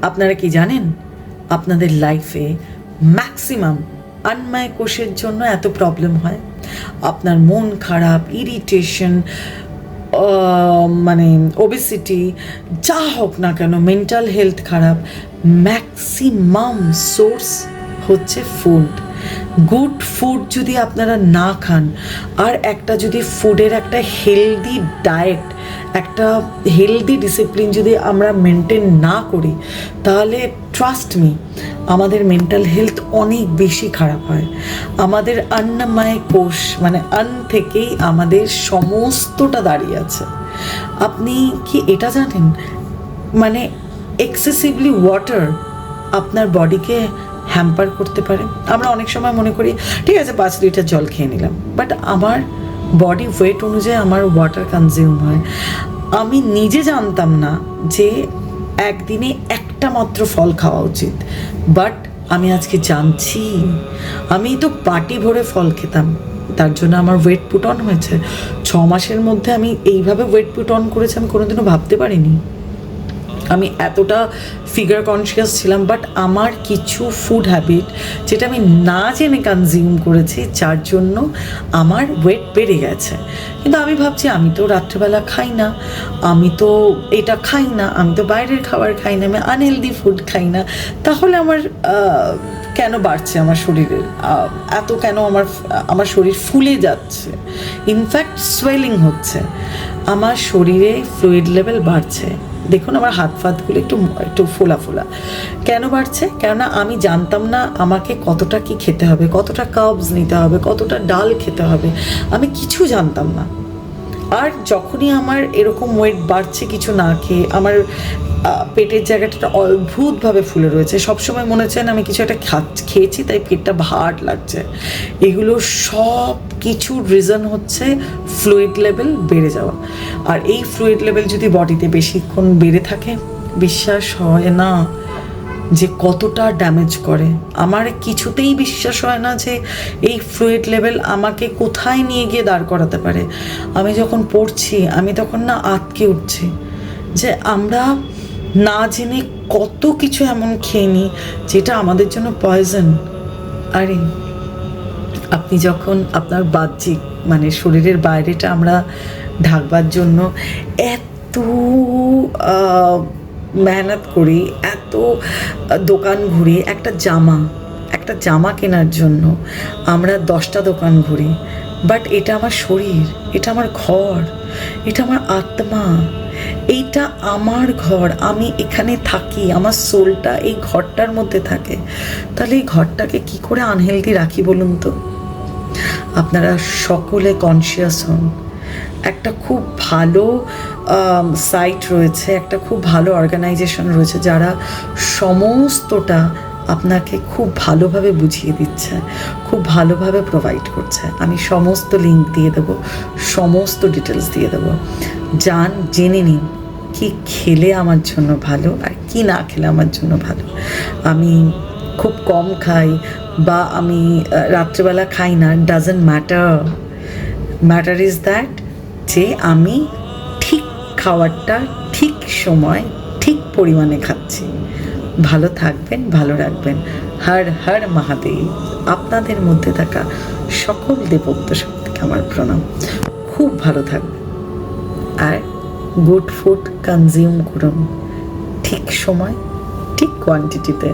আপনারা কি জানেন আপনাদের লাইফে ম্যাক্সিমাম আনমায় কোষের জন্য এত প্রবলেম হয়? আপনার মন খারাপ, ইরিটেশন, মানে ওবেসিটি, যা হোক না কেন, মেন্টাল হেলথ খারাপ, ম্যাক্সিমাম সোর্স হচ্ছে ফুড। গুড ফুড যদি আপনারা না খান, আর একটা যদি ফুডের একটা হেলদি ডায়েট, একটা হেলদি ডিসিপ্লিন যদি আমরা মেনটেন না করি, তাহলে ট্রাস্ট মি, আমাদের মেন্টাল হেলথ অনেক বেশি খারাপ হয়। আমাদের অন্নময় কোষ, মানে অন্ন থেকেই আমাদের সমস্তটা দাঁড়িয়ে আছে। আপনি কি এটা জানেন, মানে এক্সেসিভলি ওয়াটার আপনার বডিকে হ্যাম্পার করতে পারে? আমরা অনেক সময় মনে করি ঠিক আছে 5 লিটার জল খেয়ে নিলাম, বাট আমার বডি ওয়েট অনুযায়ী আমার ওয়াটার কনজিউম হয়। আমি নিজে জানতাম না যে একদিনে একটা মাত্র ফল খাওয়া উচিত, বাট আমি আজকে জানছি। আমি তো পাটি ভরে ফল খেতাম, তার জন্য আমার ওয়েট পুট অন হয়েছে। 6 মাসের মধ্যে আমি এইভাবে ওয়েট পুট অন করেছি আমি কোনোদিনও ভাবতে পারিনি। আমি এতটা ফিগার কনসিয়াস ছিলাম, বাট আমার কিছু ফুড হ্যাবিট যেটা আমি না জেনে কনজিউম করেছি, যার জন্য আমার ওয়েট বেড়ে গেছে। কিন্তু আমি ভাবছি আমি তো রাত্রেবেলা খাই না, আমি তো এটা খাই না, আমি তো বাইরের খাবার খাই না, আমি আনহেলদি ফুড খাই না, তাহলে আমার কেন বাড়ছে আমার শরীরের এত, কেন আমার শরীর ফুলে যাচ্ছে, ইনফ্যাক্ট সোয়েলিং হচ্ছে, আমার শরীরে ফ্লুইড লেভেল বাড়ছে। দেখুন আমার হাত ফাতগুলো একটু ফোলা ফোলা কেন বাড়ছে? কেননা আমি জানতাম না আমাকে কতটা কি খেতে হবে, কতটা কার্বস নিতে হবে, কতটা ডাল খেতে হবে, আমি কিছু জানতাম না। আর যখনই আমার এরকম ওয়েট বাড়ছে কিছু না খেয়ে, আমার পেটের জায়গাটা অদ্ভুতভাবে ফুলে রয়েছে, সবসময় মনে হচ্ছে না আমি কিছু একটা খেয়েছি তাই পেটটা ভার লাগছে। এগুলো সব কিছুর রিজন হচ্ছে ফ্লুইড লেভেল বেড়ে যাওয়া। আর এই ফ্লুইড লেভেল যদি বডিতে বেশিক্ষণ বেড়ে থাকে, বিশ্বাস হয় না যে কতটা ড্যামেজ করে। আমার কিছুতেই বিশ্বাস হয় না যে এই ফ্লুইড লেভেল আমাকে কোথায় নিয়ে গিয়ে দাঁড় করাতে পারে। আমি যখন পড়ছি আমি তখন না আটকে উঠছি যে আমরা না জেনে কত কিছু এমন খেয়ে নিই যেটা আমাদের জন্য পয়জন। আরে আপনি যখন আপনার বাহ্যিক মানে শরীরের বাইরেটা আমরা ঢাকবার জন্য এত মেহনত করি, এত দোকান ঘুরি, একটা জামা কেনার জন্য আমরা 10টা দোকান ঘুরি, বাট এটা আমার শরীর, এটা আমার ঘর, এটা আমার আত্মা, এইটা আমার ঘর, আমি এখানে থাকি, আমার সোলটা এই ঘরটার মধ্যে থাকে। তাহলে এই ঘরটাকে কি করে আনহেলদি রাখি বলুন তো? আপনারা সকলে কনসিয়াস হন। একটা খুব ভালো সাইট রয়েছে, একটা খুব ভালো অর্গানাইজেশন রয়েছে যারা সমস্তটা আপনাকে খুব ভালোভাবে বুঝিয়ে দিচ্ছে, খুব ভালোভাবে প্রোভাইড করছে। আমি সমস্ত লিঙ্ক দিয়ে দেবো, সমস্ত ডিটেলস দিয়ে দেবো। যান, জেনে নিন কি খেলে আমার জন্য ভালো আর কি না খেলে আমার জন্য ভালো। আমি খুব কম খাই বা আমি রাত্রেবেলা খাই না, ডাজন্ট ম্যাটার ইজ দ্যাট যে আমি ঠিক খাবারটা ঠিক সময় ঠিক পরিমাণে খাচ্ছি। ভালো থাকবেন, ভালো রাখবেন। হর হর মহাদেব। আপনাদের মধ্যে থাকা সকল দেবত্ব শক্তিকে আমার প্রণাম। খুব ভালো থাকবেন আর গুড ফুড কনজিউম করুন, ঠিক সময় ঠিক কোয়ান্টিটিতে।